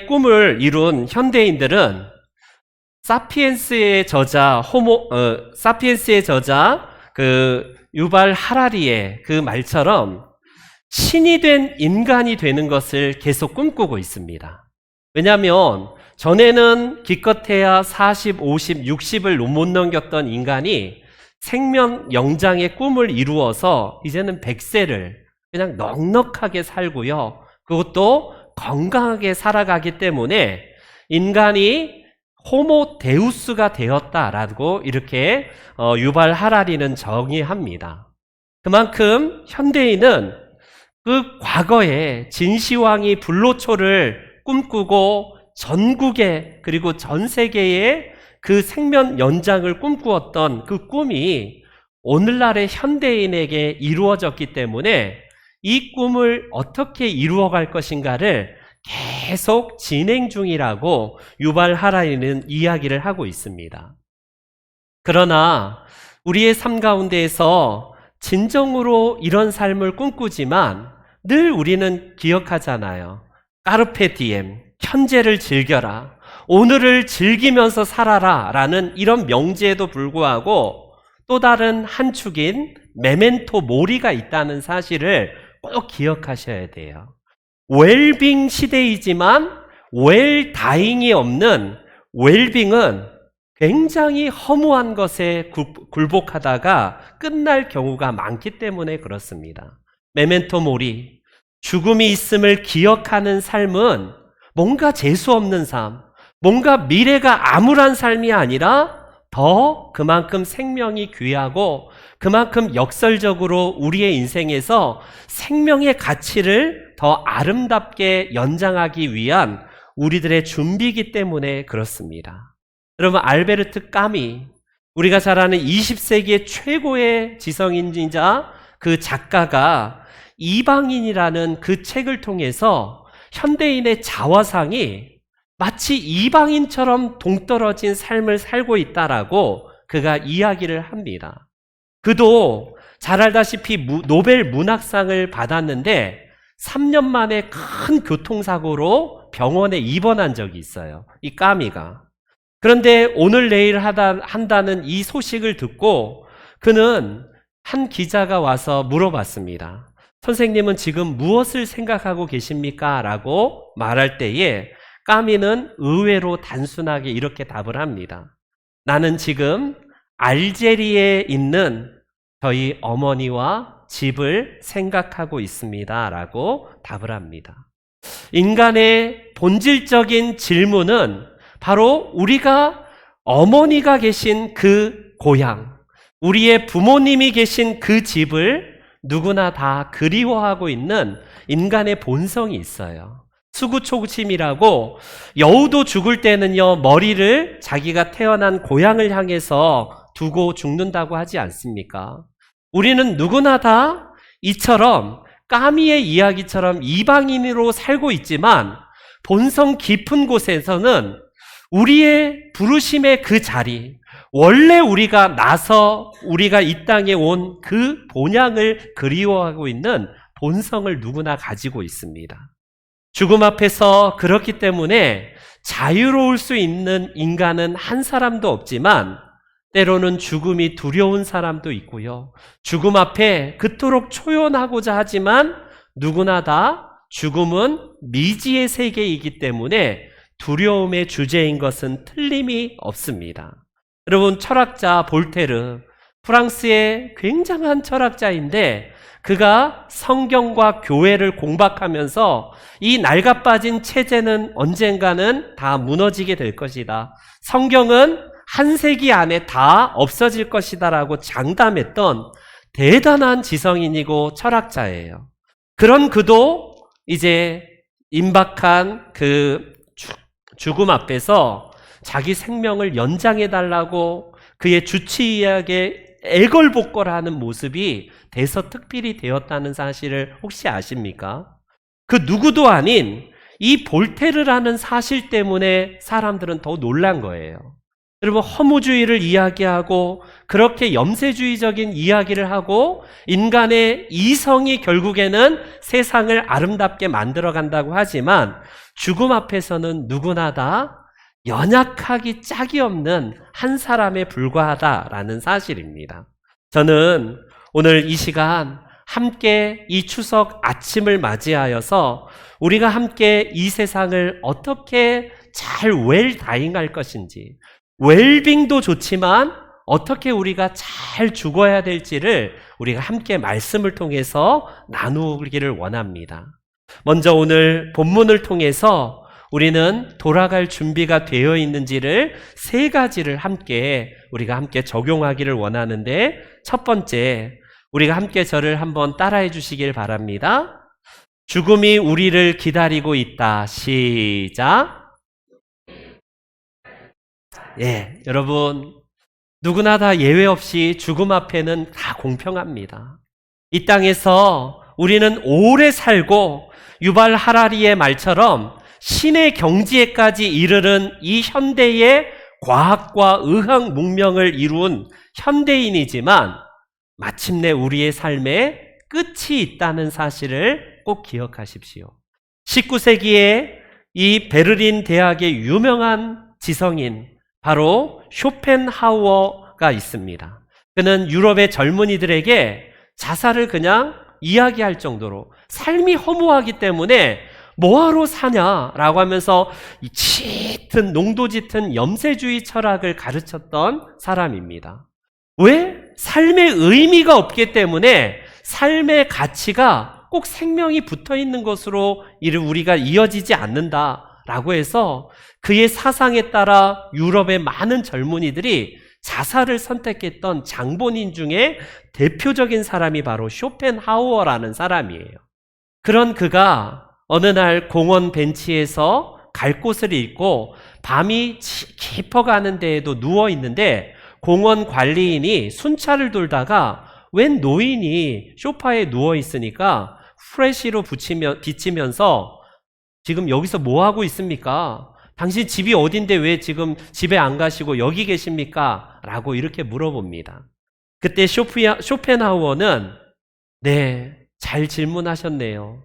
꿈을 이룬 현대인들은 사피엔스의 저자 유발 하라리의 그 말처럼 신이 된 인간이 되는 것을 계속 꿈꾸고 있습니다. 왜냐하면 전에는 기껏해야 40, 50, 60을 못 넘겼던 인간이 생명 영장의 꿈을 이루어서 이제는 100세를 그냥 넉넉하게 살고요. 그것도 건강하게 살아가기 때문에 인간이 호모 데우스가 되었다라고 이렇게 유발 하라리는 정의합니다. 그만큼 현대인은 그 과거에 진시황이 불로초를 꿈꾸고 전국에 그리고 전 세계에 그 생명 연장을 꿈꾸었던 그 꿈이 오늘날의 현대인에게 이루어졌기 때문에 이 꿈을 어떻게 이루어갈 것인가를 계속 진행 중이라고 유발 하라리는 이야기를 하고 있습니다. 그러나 우리의 삶 가운데에서 진정으로 이런 삶을 꿈꾸지만 늘 우리는 기억하잖아요. 까르페 디엠, 현재를 즐겨라, 오늘을 즐기면서 살아라 라는 이런 명제에도 불구하고 또 다른 한 축인 메멘토 모리가 있다는 사실을 꼭 기억하셔야 돼요. 웰빙 시대이지만 웰다잉이 없는 웰빙은 굉장히 허무한 것에 굴복하다가 끝날 경우가 많기 때문에 그렇습니다. 메멘토 모리, 죽음이 있음을 기억하는 삶은 뭔가 재수 없는 삶, 뭔가 미래가 암울한 삶이 아니라 더 그만큼 생명이 귀하고 그만큼 역설적으로 우리의 인생에서 생명의 가치를 더 아름답게 연장하기 위한 우리들의 준비이기 때문에 그렇습니다. 여러분, 알베르트 까미, 우리가 잘 아는 20세기의 최고의 지성인이자 그 작가가 이방인이라는 그 책을 통해서 현대인의 자화상이 마치 이방인처럼 동떨어진 삶을 살고 있다라고 그가 이야기를 합니다. 그도 잘 알다시피 노벨 문학상을 받았는데 3년 만에 큰 교통사고로 병원에 입원한 적이 있어요. 이 까미가. 그런데 오늘 내일 한다는 이 소식을 듣고 그는 한 기자가 와서 물어봤습니다. 선생님은 지금 무엇을 생각하고 계십니까? 라고 말할 때에 까미는 의외로 단순하게 이렇게 답을 합니다. 나는 지금 알제리에 있는 저희 어머니와 집을 생각하고 있습니다. 라고 답을 합니다. 인간의 본질적인 질문은 바로 우리가 어머니가 계신 그 고향, 우리의 부모님이 계신 그 집을 누구나 다 그리워하고 있는 인간의 본성이 있어요. 수구초심이라고 여우도 죽을 때는요, 머리를 자기가 태어난 고향을 향해서 두고 죽는다고 하지 않습니까? 우리는 누구나 다 이처럼 까미의 이야기처럼 이방인으로 살고 있지만 본성 깊은 곳에서는 우리의 부르심의 그 자리, 원래 우리가 이 땅에 온 그 본향을 그리워하고 있는 본성을 누구나 가지고 있습니다. 죽음 앞에서 그렇기 때문에 자유로울 수 있는 인간은 한 사람도 없지만 때로는 죽음이 두려운 사람도 있고요. 죽음 앞에 그토록 초연하고자 하지만 누구나 다 죽음은 미지의 세계이기 때문에 두려움의 주제인 것은 틀림이 없습니다. 여러분, 철학자 볼테르, 프랑스의 굉장한 철학자인데 그가 성경과 교회를 공박하면서 이 낡아빠진 체제는 언젠가는 다 무너지게 될 것이다, 성경은 한 세기 안에 다 없어질 것이다 라고 장담했던 대단한 지성인이고 철학자예요. 그런 그도 이제 임박한 그 죽음 앞에서 자기 생명을 연장해달라고 그의 주치의에게 애걸복걸하는 모습이 대서특필이 되었다는 사실을 혹시 아십니까? 그 누구도 아닌 이 볼테르라는 사실 때문에 사람들은 더 놀란 거예요. 여러분, 허무주의를 이야기하고 그렇게 염세주의적인 이야기를 하고 인간의 이성이 결국에는 세상을 아름답게 만들어간다고 하지만 죽음 앞에서는 누구나 다 연약하기 짝이 없는 한 사람에 불과하다라는 사실입니다. 저는 오늘 이 시간 함께 이 추석 아침을 맞이하여서 우리가 함께 이 세상을 어떻게 잘 웰다잉할 것인지, 웰빙도 좋지만 어떻게 우리가 잘 죽어야 될지를 우리가 함께 말씀을 통해서 나누기를 원합니다. 먼저 오늘 본문을 통해서 우리는 돌아갈 준비가 되어 있는지를 세 가지를 우리가 함께 적용하기를 원하는데, 첫 번째, 우리가 함께 저를 한번 따라해 주시길 바랍니다. 죽음이 우리를 기다리고 있다. 시작. 여러분, 누구나 다 예외 없이 죽음 앞에는 다 공평합니다. 이 땅에서 우리는 오래 살고 유발 하라리의 말처럼 신의 경지에까지 이르는 이 현대의 과학과 의학 문명을 이룬 현대인이지만 마침내 우리의 삶에 끝이 있다는 사실을 꼭 기억하십시오. 19세기에 이 베를린 대학의 유명한 지성인 바로 쇼펜하우어가 있습니다. 그는 유럽의 젊은이들에게 자살을 그냥 이야기할 정도로 삶이 허무하기 때문에 뭐하러 사냐라고 하면서 이 짙은 농도 짙은 염세주의 철학을 가르쳤던 사람입니다. 왜? 삶의 의미가 없기 때문에 삶의 가치가 꼭 생명이 붙어 있는 것으로 우리가 이어지지 않는다라고 해서 그의 사상에 따라 유럽의 많은 젊은이들이 자살을 선택했던 장본인 중에 대표적인 사람이 바로 쇼펜하우어라는 사람이에요. 그런 그가 어느 날 공원 벤치에서 갈 곳을 잃고 밤이 깊어가는 데에도 누워 있는데 공원 관리인이 순찰을 돌다가 웬 노인이 소파에 누워 있으니까 프레쉬로 비치면서 지금 여기서 뭐 하고 있습니까? 당신 집이 어딘데 왜 지금 집에 안 가시고 여기 계십니까? 라고 이렇게 물어봅니다. 그때 쇼펜하우어는 잘 질문하셨네요.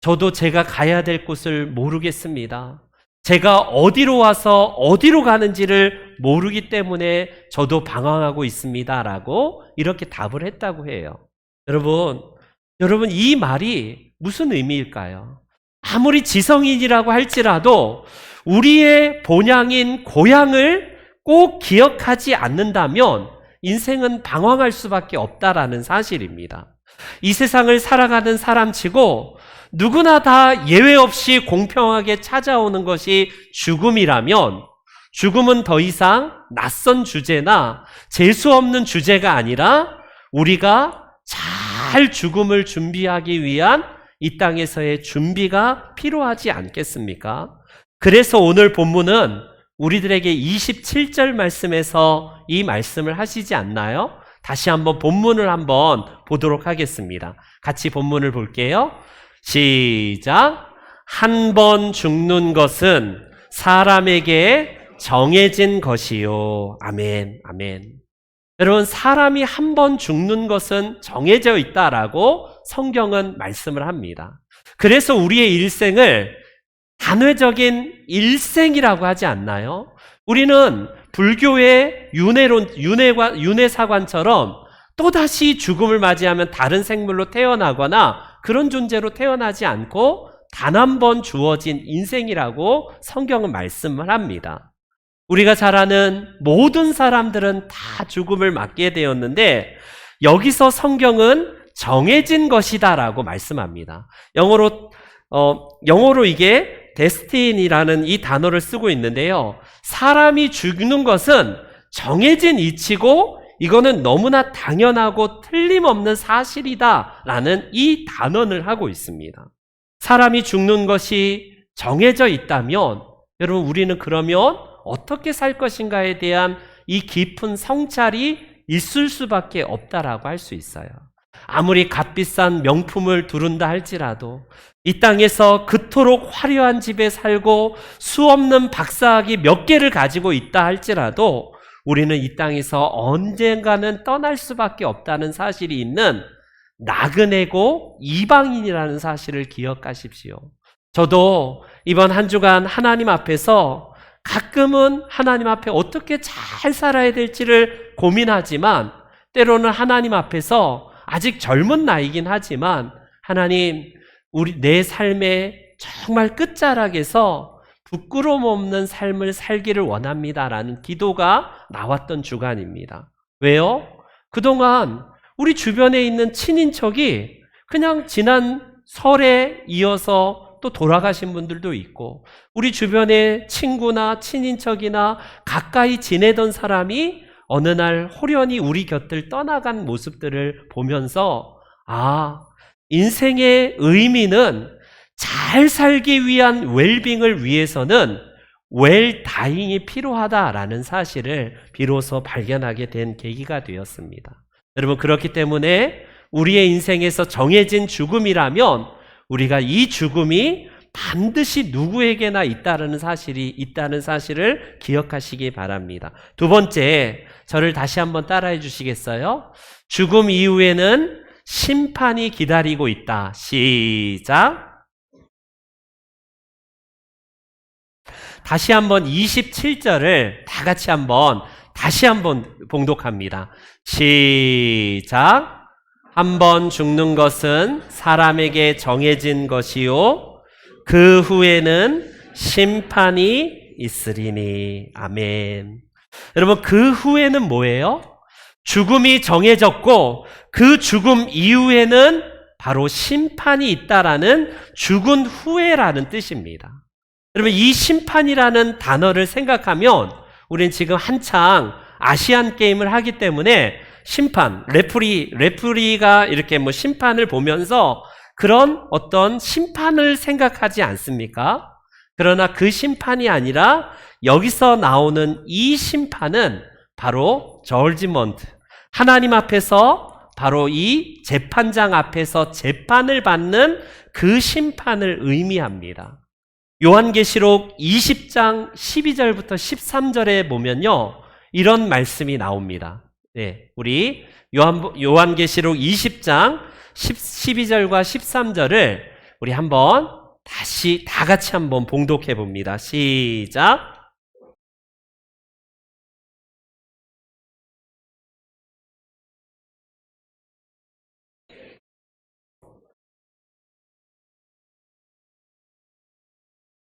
저도 제가 가야 될 곳을 모르겠습니다. 제가 어디로 와서 어디로 가는지를 모르기 때문에 저도 방황하고 있습니다. 라고 이렇게 답을 했다고 해요. 여러분 이 말이 무슨 의미일까요? 아무리 지성인이라고 할지라도 우리의 본향인 고향을 꼭 기억하지 않는다면 인생은 방황할 수밖에 없다라는 사실입니다. 이 세상을 살아가는 사람치고 누구나 다 예외 없이 공평하게 찾아오는 것이 죽음이라면 죽음은 더 이상 낯선 주제나 재수 없는 주제가 아니라 우리가 잘 죽음을 준비하기 위한 이 땅에서의 준비가 필요하지 않겠습니까? 그래서 오늘 본문은 우리들에게 27절 말씀에서 이 말씀을 하시지 않나요? 다시 한번 본문을 한번 보도록 하겠습니다. 같이 본문을 볼게요. 시작. 한 번 죽는 것은 사람에게 정해진 것이요. 아멘, 아멘. 여러분, 사람이 한 번 죽는 것은 정해져 있다라고 성경은 말씀을 합니다. 그래서 우리의 일생을 단회적인 일생이라고 하지 않나요? 우리는 불교의 윤회사관처럼 또다시 죽음을 맞이하면 다른 생물로 태어나거나 그런 존재로 태어나지 않고 단 한 번 주어진 인생이라고 성경은 말씀을 합니다. 우리가 잘 아는 모든 사람들은 다 죽음을 맞게 되었는데 여기서 성경은 정해진 것이다라고 말씀합니다. 영어로 이게 데스티니라는 이 단어를 쓰고 있는데요. 사람이 죽는 것은 정해진 이치고 이거는 너무나 당연하고 틀림없는 사실이다라는 이 단언을 하고 있습니다. 사람이 죽는 것이 정해져 있다면 여러분 우리는 그러면 어떻게 살 것인가에 대한 이 깊은 성찰이 있을 수밖에 없다라고 할 수 있어요. 아무리 값비싼 명품을 두른다 할지라도 이 땅에서 그토록 화려한 집에 살고 수없는 박사학위 몇 개를 가지고 있다 할지라도 우리는 이 땅에서 언젠가는 떠날 수밖에 없다는 사실이 있는 나그네고 이방인이라는 사실을 기억하십시오. 저도 이번 한 주간 하나님 앞에서 가끔은 하나님 앞에 어떻게 잘 살아야 될지를 고민하지만, 때로는 하나님 앞에서 아직 젊은 나이긴 하지만, 하나님, 내 삶의 정말 끝자락에서 부끄러움 없는 삶을 살기를 원합니다라는 기도가 나왔던 주간입니다. 왜요? 그동안 우리 주변에 있는 친인척이 그냥 지난 설에 이어서 또 돌아가신 분들도 있고, 우리 주변에 친구나 친인척이나 가까이 지내던 사람이 어느 날 호련히 우리 곁을 떠나간 모습들을 보면서, 인생의 의미는 잘 살기 위한 웰빙을 위해서는 웰다잉이 필요하다라는 사실을 비로소 발견하게 된 계기가 되었습니다. 여러분, 그렇기 때문에 우리의 인생에서 정해진 죽음이라면 우리가 이 죽음이 반드시 누구에게나 있다는 사실을 기억하시기 바랍니다. 두 번째, 저를 다시 한번 따라해 주시겠어요? 죽음 이후에는 심판이 기다리고 있다. 시작. 다시 한번 27절을 다 같이 다시 한번 봉독합니다. 시작. 한번 죽는 것은 사람에게 정해진 것이요, 그 후에는 심판이 있으리니. 아멘. 여러분, 그 후에는 뭐예요? 죽음이 정해졌고 그 죽음 이후에는 바로 심판이 있다라는 죽은 후에라는 뜻입니다. 여러분, 이 심판이라는 단어를 생각하면 우리는 지금 한창 아시안 게임을 하기 때문에 심판, 레프리가 이렇게 심판을 보면서 그런 어떤 심판을 생각하지 않습니까? 그러나 그 심판이 아니라 여기서 나오는 이 심판은 바로 저지먼트, 하나님 앞에서 바로 이 재판장 앞에서 재판을 받는 그 심판을 의미합니다. 요한계시록 20장 12절부터 13절에 보면요, 이런 말씀이 나옵니다. 네, 우리 요한계시록 20장 12절과 13절을 우리 한번 다시 다 같이 한번 봉독해 봅니다. 시작.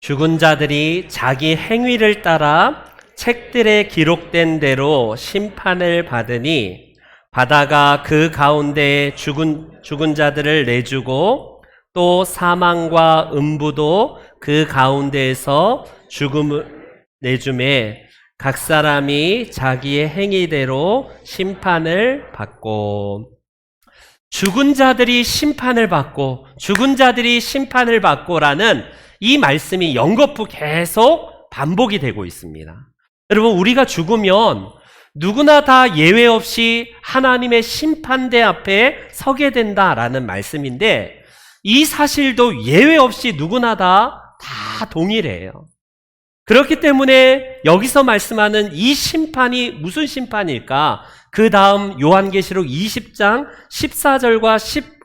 죽은 자들이 자기 행위를 따라 책들에 기록된 대로 심판을 받으니, 바다가 그 가운데 죽은 자들을 내주고 또 사망과 음부도 그 가운데에서 죽음을 내주매 각 사람이 자기의 행위대로 심판을 받고. 죽은 자들이 심판을 받고, 죽은 자들이 심판을 받고라는 이 말씀이 연거푸 계속 반복이 되고 있습니다. 여러분, 우리가 죽으면 누구나 다 예외 없이 하나님의 심판대 앞에 서게 된다라는 말씀인데, 이 사실도 예외 없이 누구나 다 동일해요. 그렇기 때문에 여기서 말씀하는 이 심판이 무슨 심판일까? 그 다음 요한계시록 20장 14절과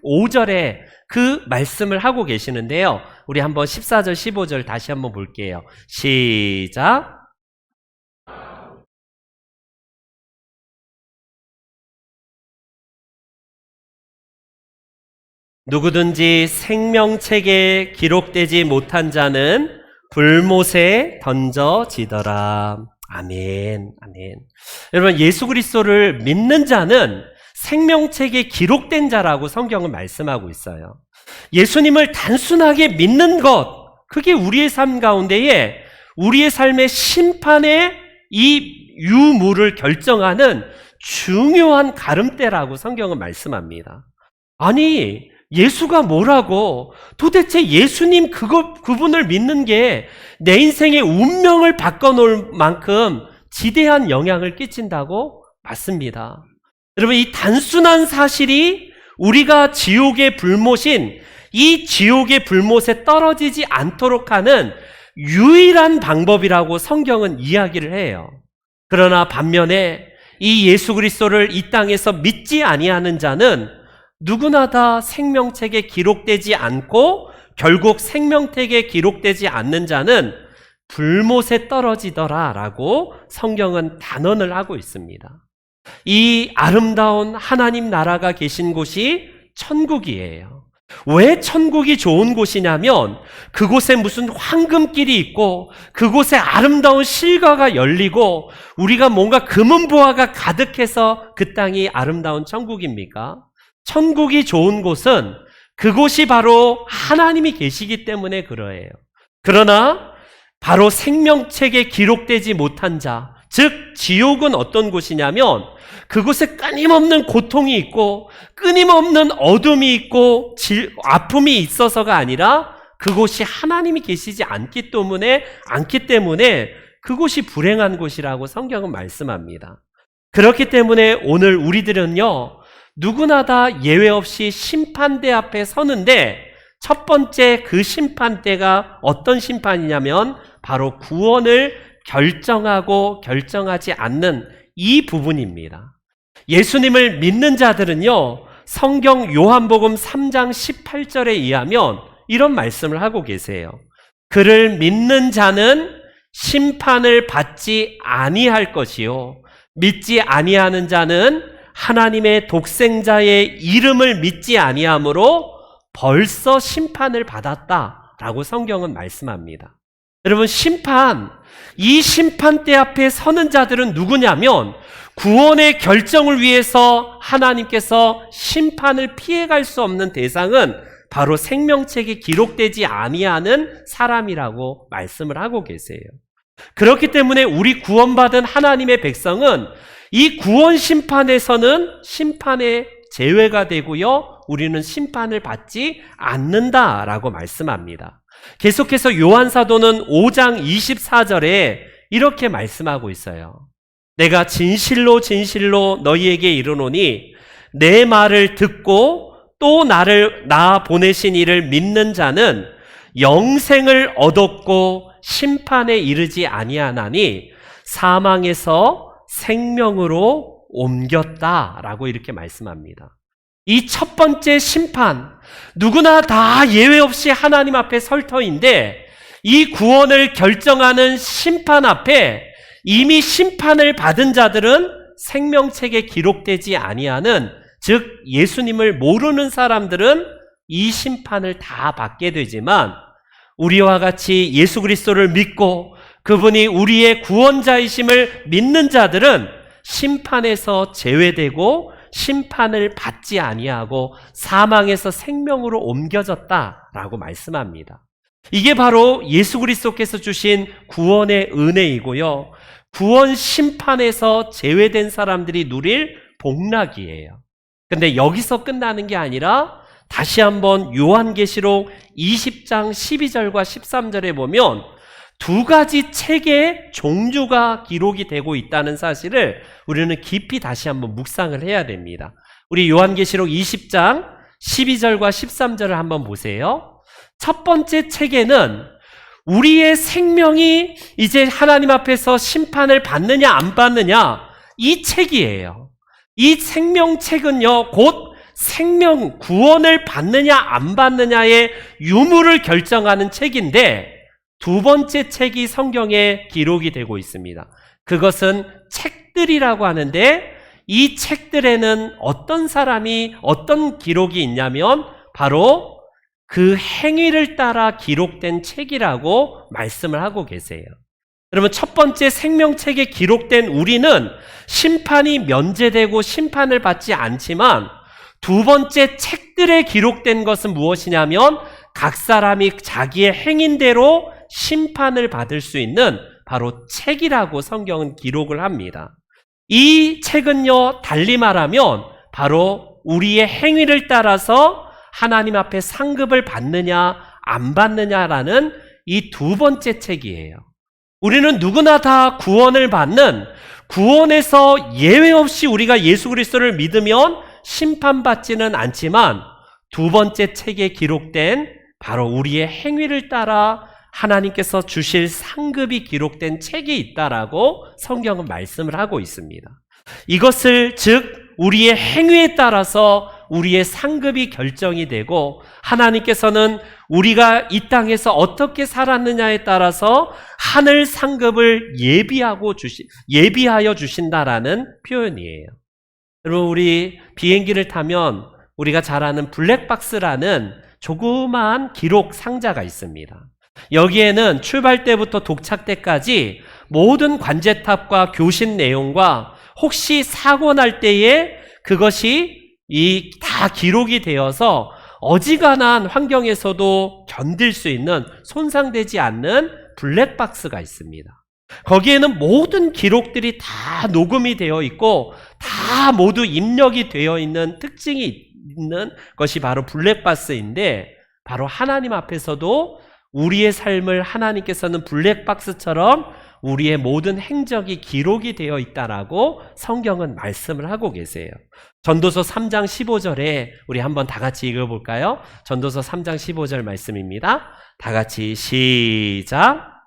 15절에 그 말씀을 하고 계시는데요, 우리 한번 14절 15절 다시 한번 볼게요. 시작. 누구든지 생명책에 기록되지 못한 자는 불못에 던져지더라. 아멘, 아멘. 여러분, 예수 그리스도를 믿는 자는 생명책에 기록된 자라고 성경은 말씀하고 있어요. 예수님을 단순하게 믿는 것, 그게 우리의 삶 가운데에 우리의 삶의 심판의 이 유무를 결정하는 중요한 가름대라고 성경은 말씀합니다. 아니, 예수가 뭐라고? 도대체 예수님 그분을 믿는 게 내 인생의 운명을 바꿔놓을 만큼 지대한 영향을 끼친다고? 맞습니다. 여러분, 이 단순한 사실이 우리가 지옥의 불못인 이 지옥의 불못에 떨어지지 않도록 하는 유일한 방법이라고 성경은 이야기를 해요. 그러나 반면에 이 예수 그리스도를 이 땅에서 믿지 아니하는 자는 누구나 다 생명책에 기록되지 않고 결국 생명책에 기록되지 않는 자는 불못에 떨어지더라 라고 성경은 단언을 하고 있습니다. 이 아름다운 하나님 나라가 계신 곳이 천국이에요. 왜 천국이 좋은 곳이냐면 그곳에 무슨 황금길이 있고 그곳에 아름다운 실과가 열리고 우리가 뭔가 금은보화가 가득해서 그 땅이 아름다운 천국입니까? 천국이 좋은 곳은 그곳이 바로 하나님이 계시기 때문에 그러해요. 그러나 바로 생명책에 기록되지 못한 자, 즉 지옥은 어떤 곳이냐면 그곳에 끊임없는 고통이 있고 끊임없는 어둠이 있고 아픔이 있어서가 아니라 그곳이 하나님이 계시지 않기 때문에 그곳이 불행한 곳이라고 성경은 말씀합니다. 그렇기 때문에 오늘 우리들은요, 누구나 다 예외 없이 심판대 앞에 서는데 첫 번째 그 심판대가 어떤 심판이냐면 바로 구원을 결정하고 결정하지 않는 이 부분입니다. 예수님을 믿는 자들은요, 성경 요한복음 3장 18절에 의하면 이런 말씀을 하고 계세요. 그를 믿는 자는 심판을 받지 아니할 것이요 믿지 아니하는 자는 하나님의 독생자의 이름을 믿지 아니하므로 벌써 심판을 받았다라고 성경은 말씀합니다. 여러분, 이 심판대 앞에 서는 자들은 누구냐면 구원의 결정을 위해서 하나님께서 심판을 피해갈 수 없는 대상은 바로 생명책에 기록되지 아니하는 사람이라고 말씀을 하고 계세요. 그렇기 때문에 우리 구원받은 하나님의 백성은 이 구원 심판에서는 심판의 제외가 되고요, 우리는 심판을 받지 않는다라고 말씀합니다. 계속해서 요한사도는 5장 24절에 이렇게 말씀하고 있어요. 내가 진실로 진실로 너희에게 이르노니 내 말을 듣고 또 나 보내신 이를 믿는 자는 영생을 얻었고 심판에 이르지 아니하나니 사망에서 생명으로 옮겼다라고 이렇게 말씀합니다. 이 첫 번째 심판, 누구나 다 예외 없이 하나님 앞에 설 터인데 이 구원을 결정하는 심판 앞에 이미 심판을 받은 자들은 생명책에 기록되지 아니하는, 즉 예수님을 모르는 사람들은 이 심판을 다 받게 되지만 우리와 같이 예수 그리스도를 믿고 그분이 우리의 구원자이심을 믿는 자들은 심판에서 제외되고 심판을 받지 아니하고 사망에서 생명으로 옮겨졌다라고 말씀합니다. 이게 바로 예수 그리스도께서 주신 구원의 은혜이고요, 구원 심판에서 제외된 사람들이 누릴 복락이에요. 근데 여기서 끝나는 게 아니라 다시 한번 요한계시록 20장 12절과 13절에 보면 두 가지 책의 종류가 기록이 되고 있다는 사실을 우리는 깊이 다시 한번 묵상을 해야 됩니다. 우리 요한계시록 20장 12절과 13절을 한번 보세요. 첫 번째 책에는 우리의 생명이 이제 하나님 앞에서 심판을 받느냐 안 받느냐, 이 책이에요. 이 생명책은요, 곧 생명 구원을 받느냐 안 받느냐의 유무를 결정하는 책인데 두 번째 책이 성경에 기록이 되고 있습니다. 그것은 책들이라고 하는데 이 책들에는 어떤 사람이 어떤 기록이 있냐면 바로 그 행위를 따라 기록된 책이라고 말씀을 하고 계세요. 여러분, 첫 번째 생명책에 기록된 우리는 심판이 면제되고 심판을 받지 않지만 두 번째 책들에 기록된 것은 무엇이냐면 각 사람이 자기의 행인대로 심판을 받을 수 있는 바로 책이라고 성경은 기록을 합니다. 이 책은요, 달리 말하면 바로 우리의 행위를 따라서 하나님 앞에 상급을 받느냐 안 받느냐라는 이 두 번째 책이에요. 우리는 누구나 다 구원을 받는, 구원에서 예외 없이 우리가 예수 그리스도를 믿으면 심판받지는 않지만 두 번째 책에 기록된 바로 우리의 행위를 따라 하나님께서 주실 상급이 기록된 책이 있다라고 성경은 말씀을 하고 있습니다. 이것을 즉 우리의 행위에 따라서 우리의 상급이 결정이 되고 하나님께서는 우리가 이 땅에서 어떻게 살았느냐에 따라서 하늘 상급을 예비하여 주신다라는 표현이에요. 여러분, 우리 비행기를 타면 우리가 잘 아는 블랙박스라는 조그마한 기록 상자가 있습니다. 여기에는 출발 때부터 도착 때까지 모든 관제탑과 교신 내용과 혹시 사고 날 때에 그것이 다 기록이 되어서 어지간한 환경에서도 견딜 수 있는 손상되지 않는 블랙박스가 있습니다. 거기에는 모든 기록들이 다 녹음이 되어 있고 다 모두 입력이 되어 있는 특징이 있는 것이 바로 블랙박스인데, 바로 하나님 앞에서도 우리의 삶을 하나님께서는 블랙박스처럼 우리의 모든 행적이 기록이 되어 있다라고 성경은 말씀을 하고 계세요. 전도서 3장 15절에 우리 한번 다 같이 읽어볼까요? 전도서 3장 15절 말씀입니다. 다 같이 시작.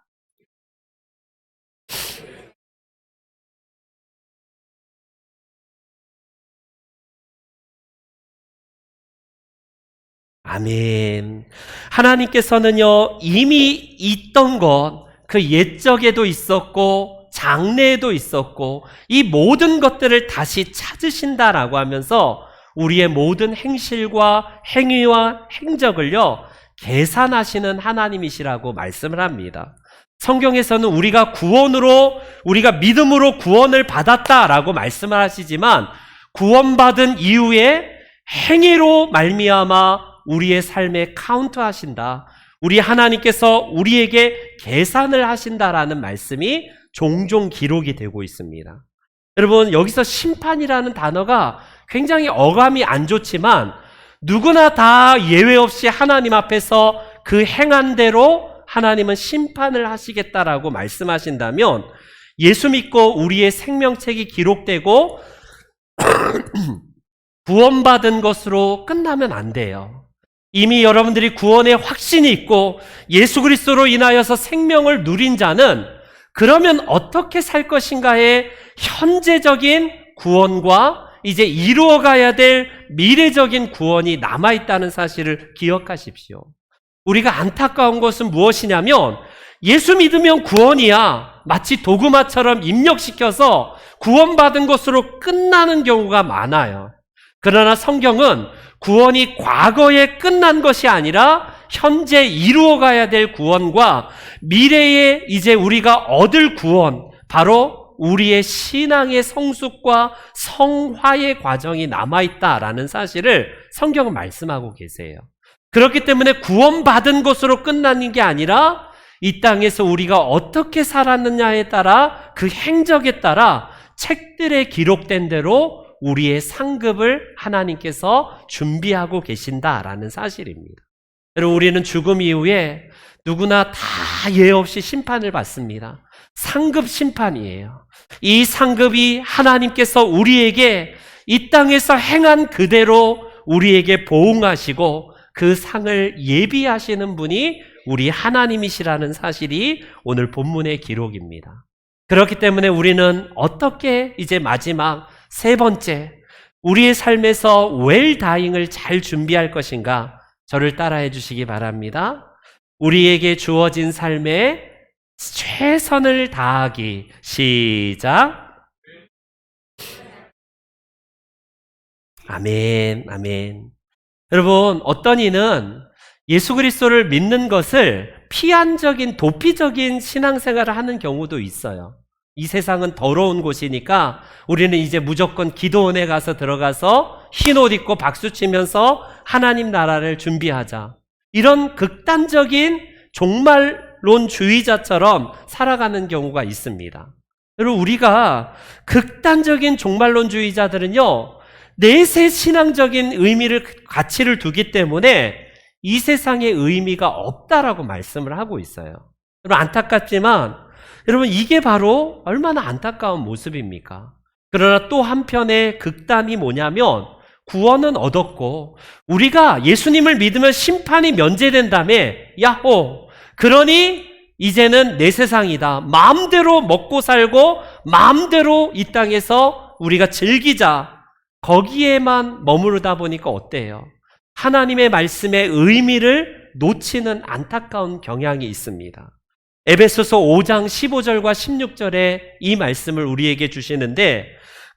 아멘. 하나님께서는요, 이미 있던 것, 그 옛적에도 있었고 장래에도 있었고 이 모든 것들을 다시 찾으신다라고 하면서 우리의 모든 행실과 행위와 행적을요 계산하시는 하나님이시라고 말씀을 합니다. 성경에서는 우리가 우리가 믿음으로 구원을 받았다라고 말씀을 하시지만 구원받은 이후에 행위로 말미암아 우리의 삶에 카운트하신다. 우리 하나님께서 우리에게 계산을 하신다라는 말씀이 종종 기록이 되고 있습니다. 여러분, 여기서 심판이라는 단어가 굉장히 어감이 안 좋지만 누구나 다 예외 없이 하나님 앞에서 그 행한 대로 하나님은 심판을 하시겠다라고 말씀하신다면 예수 믿고 우리의 생명책이 기록되고 구원받은 것으로 끝나면 안 돼요. 이미 여러분들이 구원의 확신이 있고 예수 그리스도로 인하여서 생명을 누린 자는 그러면 어떻게 살 것인가의 현재적인 구원과 이제 이루어가야 될 미래적인 구원이 남아있다는 사실을 기억하십시오. 우리가 안타까운 것은 무엇이냐면 예수 믿으면 구원이야 마치 도구마처럼 입력시켜서 구원받은 것으로 끝나는 경우가 많아요. 그러나 성경은 구원이 과거에 끝난 것이 아니라 현재 이루어가야 될 구원과 미래에 이제 우리가 얻을 구원, 바로 우리의 신앙의 성숙과 성화의 과정이 남아있다라는 사실을 성경은 말씀하고 계세요. 그렇기 때문에 구원받은 것으로 끝나는 게 아니라 이 땅에서 우리가 어떻게 살았느냐에 따라 그 행적에 따라 책들에 기록된 대로 우리의 상급을 하나님께서 준비하고 계신다라는 사실입니다. 여러분, 우리는 죽음 이후에 누구나 다 예외 없이 심판을 받습니다. 상급 심판이에요. 이 상급이 하나님께서 우리에게 이 땅에서 행한 그대로 우리에게 보응하시고 그 상을 예비하시는 분이 우리 하나님이시라는 사실이 오늘 본문의 기록입니다. 그렇기 때문에 우리는 어떻게 이제 마지막 세 번째, 우리의 삶에서 웰다잉을 잘 준비할 것인가? 저를 따라해 주시기 바랍니다. 우리에게 주어진 삶에 최선을 다하기. 시작. 아멘, 아멘. 여러분, 어떤 이는 예수 그리스도를 믿는 것을 피한적인, 도피적인 신앙생활을 하는 경우도 있어요. 이 세상은 더러운 곳이니까 우리는 이제 무조건 기도원에 가서 들어가서 흰 옷 입고 박수 치면서 하나님 나라를 준비하자. 이런 극단적인 종말론주의자처럼 살아가는 경우가 있습니다. 여러분, 우리가 극단적인 종말론주의자들은요, 내세 신앙적인 의미를, 가치를 두기 때문에 이 세상의 의미가 없다라고 말씀을 하고 있어요. 여러분, 안타깝지만 여러분, 이게 바로 얼마나 안타까운 모습입니까? 그러나 또 한편의 극단이 뭐냐면 구원은 얻었고 우리가 예수님을 믿으면 심판이 면제된 다음에 야호! 그러니 이제는 내 세상이다. 마음대로 먹고 살고 마음대로 이 땅에서 우리가 즐기자. 거기에만 머무르다 보니까 어때요? 하나님의 말씀의 의미를 놓치는 안타까운 경향이 있습니다. 에베소서 5장 15절과 16절에 이 말씀을 우리에게 주시는데,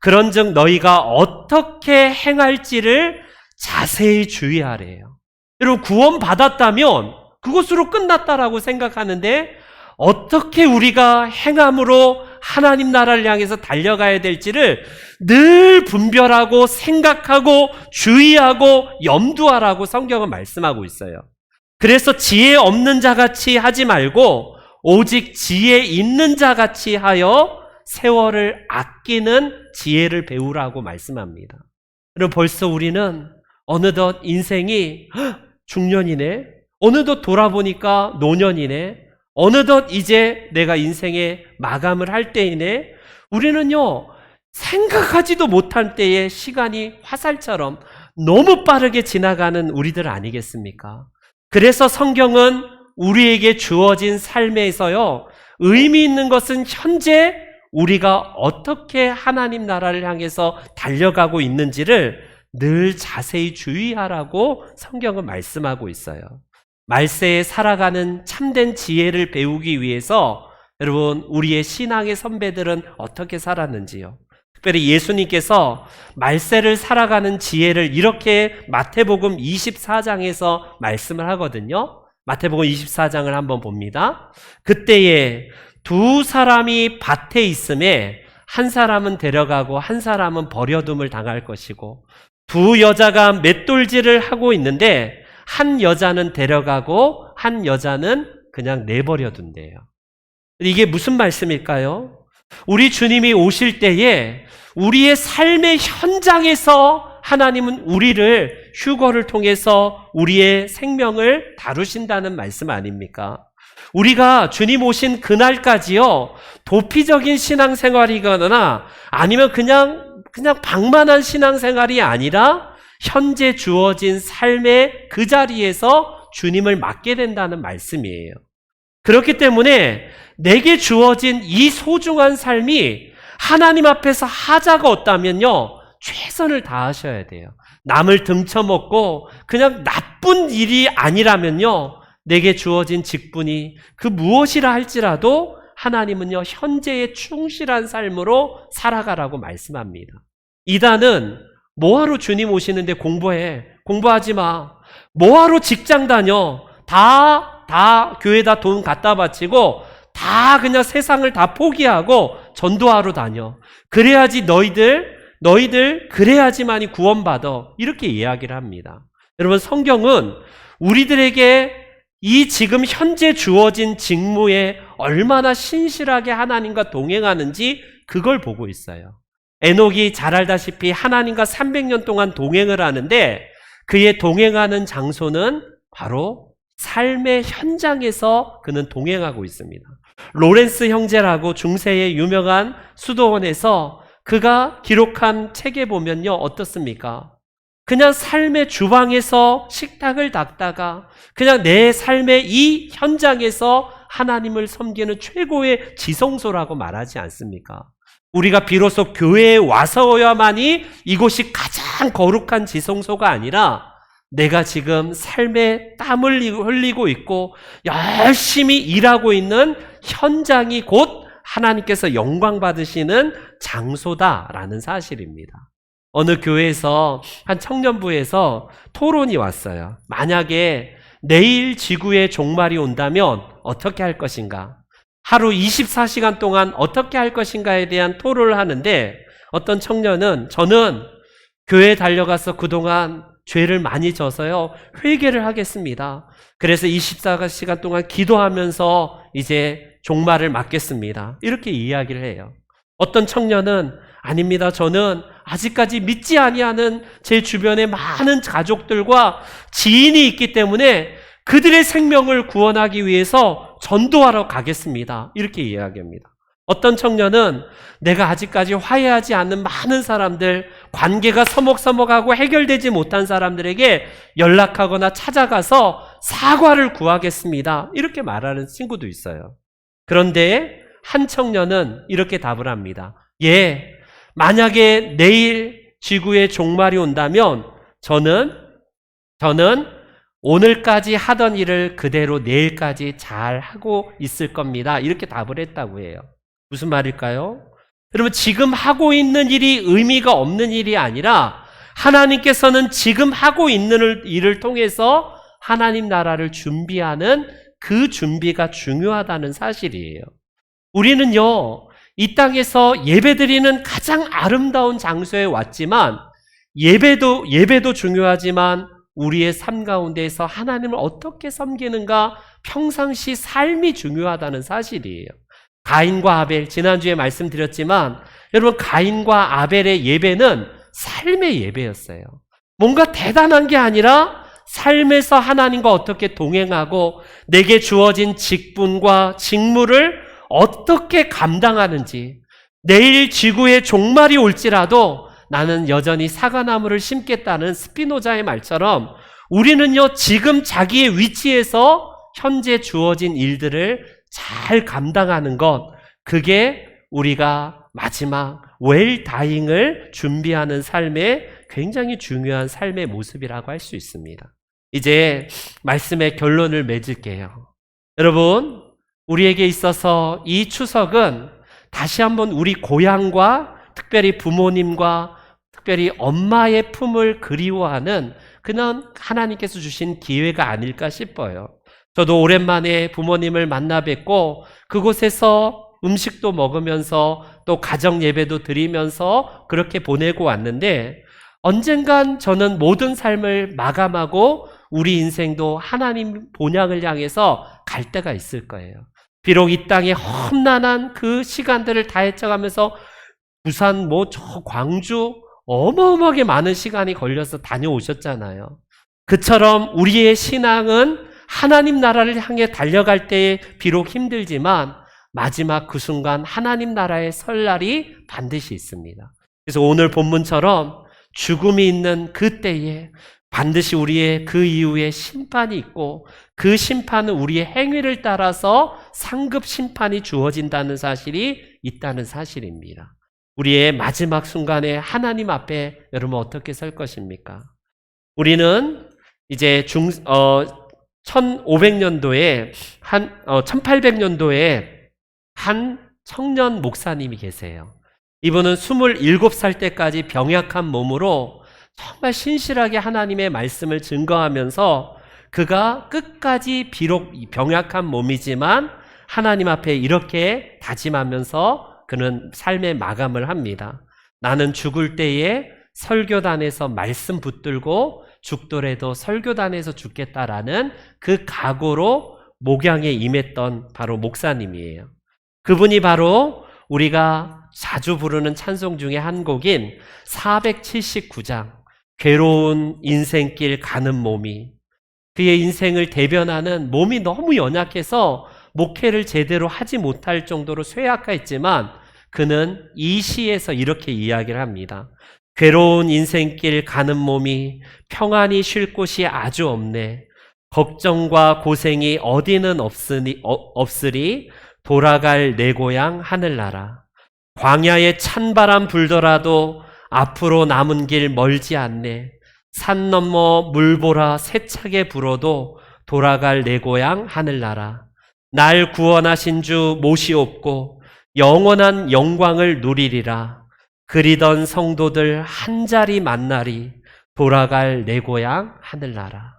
그런즉 너희가 어떻게 행할지를 자세히 주의하래요. 여러분, 구원 받았다면 그것으로 끝났다라고 생각하는데, 어떻게 우리가 행함으로 하나님 나라를 향해서 달려가야 될지를 늘 분별하고 생각하고 주의하고 염두하라고 성경은 말씀하고 있어요. 그래서 지혜 없는 자같이 하지 말고 오직 지혜 있는 자같이 하여 세월을 아끼는 지혜를 배우라고 말씀합니다. 그럼 벌써 우리는 어느덧 인생이 중년이네, 어느덧 돌아보니까 노년이네, 어느덧 이제 내가 인생의 마감을 할 때이네. 우리는요, 생각하지도 못한 때에 시간이 화살처럼 너무 빠르게 지나가는 우리들 아니겠습니까? 그래서 성경은 우리에게 주어진 삶에서요, 의미 있는 것은 현재 우리가 어떻게 하나님 나라를 향해서 달려가고 있는지를 늘 자세히 주의하라고 성경은 말씀하고 있어요. 말세에 살아가는 참된 지혜를 배우기 위해서 여러분, 우리의 신앙의 선배들은 어떻게 살았는지요? 특별히 예수님께서 말세를 살아가는 지혜를 이렇게 마태복음 24장에서 말씀을 하거든요. 마태복음 24장을 한번 봅니다. 그때에 두 사람이 밭에 있음에 한 사람은 데려가고 한 사람은 버려둠을 당할 것이고, 두 여자가 맷돌질을 하고 있는데 한 여자는 데려가고 한 여자는 그냥 내버려 둔대요. 이게 무슨 말씀일까요? 우리 주님이 오실 때에 우리의 삶의 현장에서 하나님은 우리를 휴거를 통해서 우리의 생명을 다루신다는 말씀 아닙니까? 우리가 주님 오신 그날까지요, 도피적인 신앙생활이거나 아니면 그냥 방만한 신앙생활이 아니라 현재 주어진 삶의 그 자리에서 주님을 맡게 된다는 말씀이에요. 그렇기 때문에 내게 주어진 이 소중한 삶이 하나님 앞에서 하자가 없다면요, 최선을 다하셔야 돼요. 남을 등쳐먹고 그냥 나쁜 일이 아니라면요, 내게 주어진 직분이 그 무엇이라 할지라도 하나님은요, 현재의 충실한 삶으로 살아가라고 말씀합니다. 이단은 뭐하러 주님 오시는데 공부해? 공부하지 마. 뭐하러 직장 다녀? 다 교회에다 돈 갖다 바치고 다 그냥 세상을 다 포기하고 전도하러 다녀. 그래야지 너희들 그래야지만이 구원받아. 이렇게 이야기를 합니다. 여러분, 성경은 우리들에게 이 지금 현재 주어진 직무에 얼마나 신실하게 하나님과 동행하는지 그걸 보고 있어요. 에녹이 잘 알다시피 하나님과 300년 동안 동행을 하는데 그의 동행하는 장소는 바로 삶의 현장에서 그는 동행하고 있습니다. 로렌스 형제라고 중세의 유명한 수도원에서 그가 기록한 책에 보면요, 어떻습니까? 그냥 삶의 주방에서 식탁을 닦다가 그냥 내 삶의 이 현장에서 하나님을 섬기는 최고의 지성소라고 말하지 않습니까? 우리가 비로소 교회에 와서야만이 이곳이 가장 거룩한 지성소가 아니라 내가 지금 삶에 땀을 흘리고 있고 열심히 일하고 있는 현장이 곧 하나님께서 영광 받으시는 장소다라는 사실입니다. 어느 교회에서 한 청년부에서 토론이 왔어요. 만약에 내일 지구에 종말이 온다면 어떻게 할 것인가? 하루 24시간 동안 어떻게 할 것인가에 대한 토론을 하는데 어떤 청년은 저는 교회에 달려가서 그동안 죄를 많이 져서요, 회개를 하겠습니다. 그래서 24시간 동안 기도하면서 이제 종말을 맞겠습니다. 이렇게 이야기를 해요. 어떤 청년은 아닙니다. 저는 아직까지 믿지 아니하는 제 주변에 많은 가족들과 지인이 있기 때문에 그들의 생명을 구원하기 위해서 전도하러 가겠습니다. 이렇게 이야기합니다. 어떤 청년은 내가 아직까지 화해하지 않는 많은 사람들, 관계가 서먹서먹하고 해결되지 못한 사람들에게 연락하거나 찾아가서 사과를 구하겠습니다. 이렇게 말하는 친구도 있어요. 그런데 한 청년은 이렇게 답을 합니다. 예, 만약에 내일 지구의 종말이 온다면 저는 오늘까지 하던 일을 그대로 내일까지 잘 하고 있을 겁니다. 이렇게 답을 했다고 해요. 무슨 말일까요? 여러분, 지금 하고 있는 일이 의미가 없는 일이 아니라 하나님께서는 지금 하고 있는 일을 통해서 하나님 나라를 준비하는 그 준비가 중요하다는 사실이에요. 우리는요, 이 땅에서 예배드리는 가장 아름다운 장소에 왔지만 예배도 중요하지만 우리의 삶 가운데에서 하나님을 어떻게 섬기는가, 평상시 삶이 중요하다는 사실이에요. 가인과 아벨, 지난주에 말씀드렸지만 여러분, 가인과 아벨의 예배는 삶의 예배였어요. 뭔가 대단한 게 아니라 삶에서 하나님과 어떻게 동행하고 내게 주어진 직분과 직무를 어떻게 감당하는지, 내일 지구의 종말이 올지라도 나는 여전히 사과나무를 심겠다는 스피노자의 말처럼 우리는요, 지금 자기의 위치에서 현재 주어진 일들을 잘 감당하는 것, 그게 우리가 마지막 웰다잉을 준비하는 삶의 굉장히 중요한 삶의 모습이라고 할 수 있습니다. 이제 말씀의 결론을 맺을게요. 여러분, 우리에게 있어서 이 추석은 다시 한번 우리 고향과 특별히 부모님과 특별히 엄마의 품을 그리워하는 그런 하나님께서 주신 기회가 아닐까 싶어요. 저도 오랜만에 부모님을 만나 뵙고 그곳에서 음식도 먹으면서 또 가정 예배도 드리면서 그렇게 보내고 왔는데, 언젠간 저는 모든 삶을 마감하고 우리 인생도 하나님 본향을 향해서 갈 때가 있을 거예요. 비록 이 땅에 험난한 그 시간들을 다 헤쳐가면서 부산 저 광주 어마어마하게 많은 시간이 걸려서 다녀오셨잖아요. 그처럼 우리의 신앙은 하나님 나라를 향해 달려갈 때에 비록 힘들지만 마지막 그 순간 하나님 나라의 설날이 반드시 있습니다. 그래서 오늘 본문처럼 죽음이 있는 그 때에 반드시 우리의 그 이후에 심판이 있고 그 심판은 우리의 행위를 따라서 상급 심판이 주어진다는 사실이 있다는 사실입니다. 우리의 마지막 순간에 하나님 앞에 여러분 어떻게 설 것입니까? 우리는 이제 1500년도에 1800년도에 한 청년 목사님이 계세요. 이분은 27살 때까지 병약한 몸으로 정말 신실하게 하나님의 말씀을 증거하면서 그가 끝까지 비록 병약한 몸이지만 하나님 앞에 이렇게 다짐하면서 그는 삶의 마감을 합니다. 나는 죽을 때에 설교단에서 말씀 붙들고 죽더라도 설교단에서 죽겠다라는 그 각오로 목양에 임했던 바로 목사님이에요. 그분이 바로 우리가 자주 부르는 찬송 중에 한 곡인 479장 괴로운 인생길 가는 몸이, 그의 인생을 대변하는, 몸이 너무 연약해서 목회를 제대로 하지 못할 정도로 쇠약했지만 그는 이 시에서 이렇게 이야기를 합니다. 괴로운 인생길 가는 몸이 평안히 쉴 곳이 아주 없네. 걱정과 고생이 어디는 없으리 돌아갈 내 고향 하늘나라. 광야에 찬바람 불더라도 앞으로 남은 길 멀지 않네. 산 넘어 물보라 세차게 불어도 돌아갈 내 고향 하늘나라. 날 구원하신 주 못이옵고 영원한 영광을 누리리라. 그리던 성도들 한자리 만나리. 돌아갈 내 고향 하늘나라.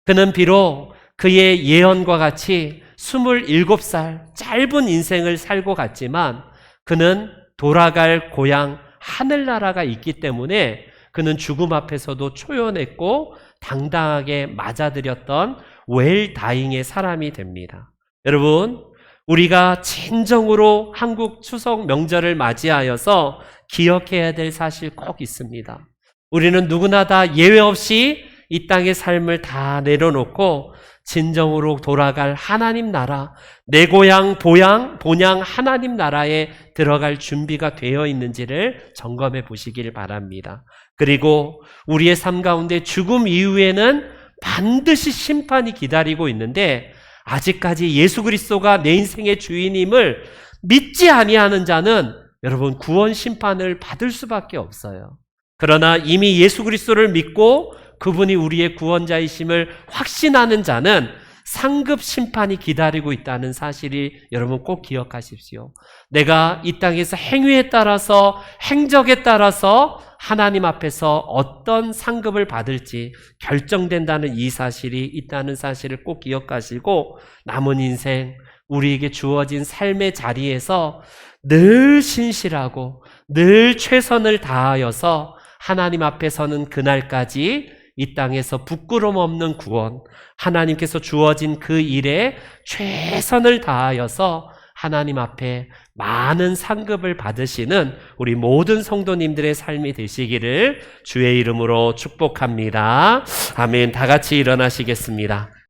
그는 비록 그의 예언과 같이 27살 짧은 인생을 살고 갔지만 그는 돌아갈 고향 하늘나라가 있기 때문에 그는 죽음 앞에서도 초연했고 당당하게 맞아들였던 웰다잉의 사람이 됩니다. 여러분, 우리가 진정으로 한국 추석 명절을 맞이하여서 기억해야 될 사실 꼭 있습니다. 우리는 누구나 다 예외 없이 이 땅의 삶을 다 내려놓고 진정으로 돌아갈 하나님 나라, 내 고향, 본향 하나님 나라에 들어갈 준비가 되어 있는지를 점검해 보시길 바랍니다. 그리고 우리의 삶 가운데 죽음 이후에는 반드시 심판이 기다리고 있는데 아직까지 예수 그리스도가 내 인생의 주인임을 믿지 아니하는 자는 여러분 구원 심판을 받을 수밖에 없어요. 그러나 이미 예수 그리스도를 믿고 그분이 우리의 구원자이심을 확신하는 자는 상급 심판이 기다리고 있다는 사실이 여러분 꼭 기억하십시오. 내가 이 땅에서 행위에 따라서 행적에 따라서 하나님 앞에서 어떤 상급을 받을지 결정된다는 이 사실이 있다는 사실을 꼭 기억하시고 남은 인생 우리에게 주어진 삶의 자리에서 늘 신실하고 늘 최선을 다하여서 하나님 앞에 서는 그날까지 이 땅에서 부끄럼 없는 구원, 하나님께서 주어진 그 일에 최선을 다하여서 하나님 앞에 많은 상급을 받으시는 우리 모든 성도님들의 삶이 되시기를 주의 이름으로 축복합니다. 아멘. 다 같이 일어나시겠습니다.